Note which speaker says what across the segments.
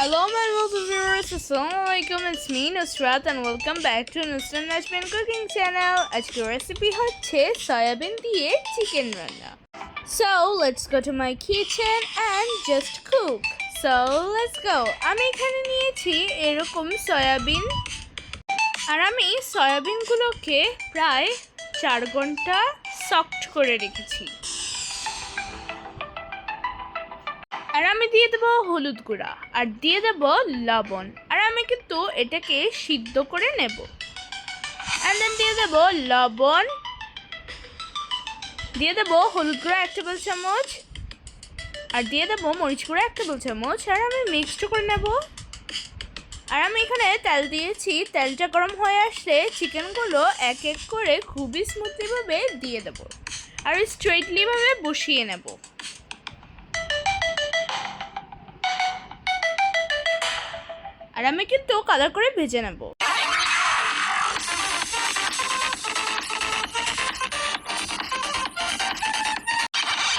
Speaker 1: Hello my lovely viewers, Assalamualaikum, it's me Nusrat and welcome back to Nusrat Najmin Cooking Channel. আজকে recipe হচ্ছে soybean দিয়ে chicken রান্না. So let's go to my kitchen and just cook. So let's go. আমি এখানে নিয়েছি এরকম soybean আর আমি সয়াবিনগুলোকে প্রায় 4 ঘন্টা সফট করে রেখেছি. আর আমি দিয়ে দেবো হলুদ গুঁড়া আর দিয়ে দেবো লবণ আর আমি কিন্তু এটাকে সিদ্ধ করে নেব. অ্যান্ড দেন দিয়ে দেবো লবণ, দিয়ে দেবো হলুদ গুঁড়া 1 টেবিল চামচ আর দিয়ে দেবো মরিচ গুঁড়া 1 টেবিল চামচ আর আমি মিক্সড করে নেব. আর আমি এখানে তেল দিয়েছি, তেলটা গরম হয়ে আসলে চিকেনগুলো এক এক করে খুবই স্মুথলিভাবে দিয়ে দেবো আর স্ট্রেটলিভাবে বসিয়ে নেব. আর আমি কিন্তু কালার করে ভেজে নেব.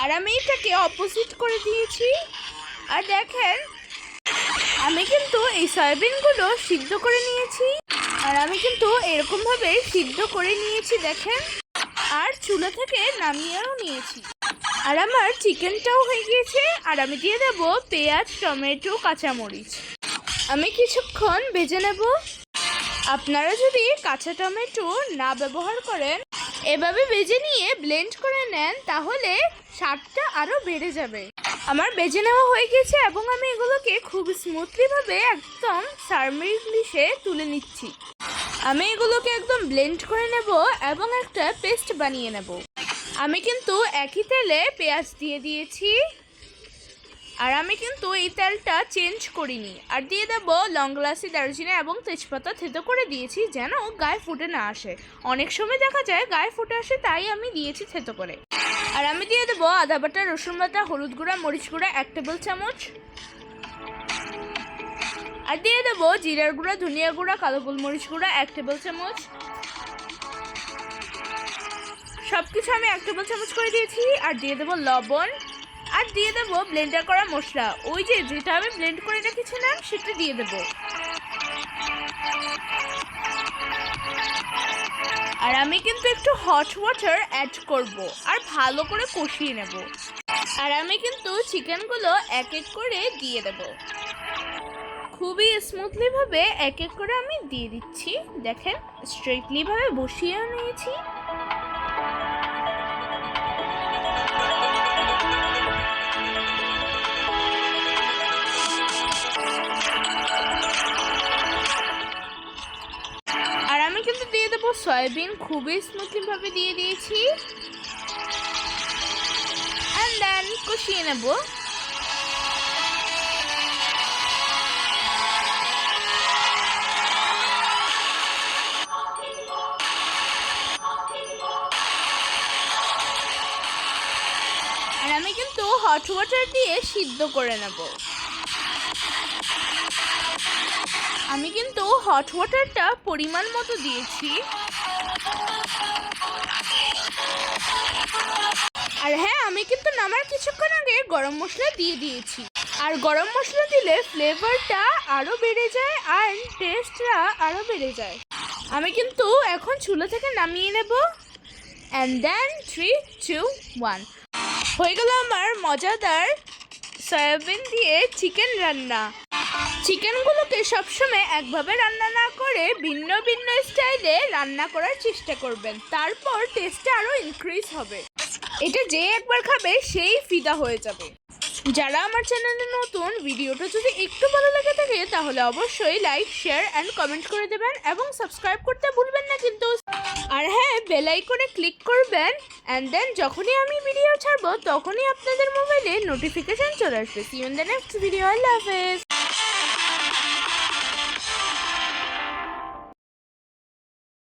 Speaker 1: আর আমি এটাকে অপোজিট করে দিয়েছি. আর দেখেন আমি কিন্তু এই সয়াবিনগুলো সিদ্ধ করে নিয়েছি আর আমি কিন্তু এরকমভাবে সিদ্ধ করে নিয়েছি দেখেন. আর চুলা থেকে নামিয়েও নিয়েছি. আর আমার চিকেনটাও হয়ে গিয়েছে. আর আমি দিয়ে দেবো পেঁয়াজ, টমেটো, কাঁচামরিচ. আমি কিছুক্ষণ ভেজে নেব. আপনারা যদি কাঁচা টমেটো না ব্যবহার করেন, এভাবে ভেজে নিয়ে ব্লেন্ড করে নেন তাহলে স্বাদটা আরও বেড়ে যাবে. আমার ভেজে নেওয়া হয়ে গেছে এবং আমি এগুলোকে খুব স্মুথলিভাবে একদম সার্ভিং ডিশে তুলে নিচ্ছি. আমি এগুলোকে একদম ব্লেন্ড করে নেব এবং একটা পেস্ট বানিয়ে নেব. আমি কিন্তু একই তেলে পেঁয়াজ দিয়ে দিয়েছি আর আমি কিন্তু এই তেলটা চেঞ্জ করিনি. আর দিয়ে দেবো লং এলাচি, দারুচিনি এবং তেজপাতা থেতো করে দিয়েছি যেন গায়ে ফুটে না আসে. অনেক সময় দেখা যায় গায়ে ফুটে আসে, তাই আমি দিয়েছি থেতো করে. আর আমি দিয়ে দেবো আদা বাটা, রসুন বাটা, হলুদ গুঁড়া, মরিচ গুঁড়া 1 টেবিল চামচ আর দিয়ে দেবো জিরার গুঁড়া, ধনিয়া গুঁড়া, কালো গোলমরিচ গুঁড়া 1 টেবিল চামচ. সব কিছু আমি 1 টেবিল চামচ করে দিয়েছি. আর দিয়ে দেবো লবণ আর দিয়ে দেবো ব্লেন্ডার করা মশলা, ওই যেটা আমি ব্লেন্ড করে রেখেছিলাম সেটা দিয়ে দেবো. আর আমি কিন্তু একটু হট ওয়াটার অ্যাড করব আর ভালো করে কষিয়ে নেব. আর আমি কিন্তু চিকেনগুলো এক এক করে দিয়ে দেব. খুবই স্মুথলিভাবে এক এক করে আমি দিয়ে দিচ্ছি. দেখেন স্ট্রেটলিভাবে বসিয়ে নিয়েছি. কিন্তু দিয়ে দেবো সয়াবিন, খুবই স্মুথলিভাবে দিয়ে দিয়েছি. অ্যান্ড দেন কষিয়ে নেব. আর আমি কিন্তু হট ওয়াটার দিয়ে সিদ্ধ করে নেব. আমি কিন্তু হট ওয়াটারটা পরিমাণ মতো দিয়েছি. আর হ্যাঁ, আমি কিন্তু নামার কিছুক্ষণ আগে গরম মশলা দিয়ে দিয়েছি. আর গরম মশলা দিলে ফ্লেভারটা আরও বেড়ে যায় আর টেস্টটা আরও বেড়ে যায়. আমি কিন্তু এখন চুলা থেকে নামিয়ে নেব. অ্যান্ড দেন 3, 2, 1 হয়ে গেল আমার মজাদার সয়াবিন দিয়ে চিকেন রান্না. চিকেনগুলোকে সবসময় একভাবে রান্না না করে ভিন্ন ভিন্ন স্টাইলে রান্না করার চেষ্টা করবেন, তারপর টেস্টটা আরও ইনক্রিজ হবে. এটা যে একবার খাবে সেই ফিদা হয়ে যাবে. যারা আমার চ্যানেলে নতুন, ভিডিওটা যদি একটু ভালো লেগে থাকে তাহলে অবশ্যই লাইক, শেয়ার অ্যান্ড কমেন্ট করে দেবেন এবং সাবস্ক্রাইব করতে ভুলবেন না কিন্তু. আর হ্যাঁ, বেল আইকনে ক্লিক করবেন. অ্যান্ড দেন যখনই আমি ভিডিও ছাড়বো তখনই আপনাদের মোবাইলে নোটিফিকেশন চলে আসবে. See you in the next video. আল্লাহ হাফেজ.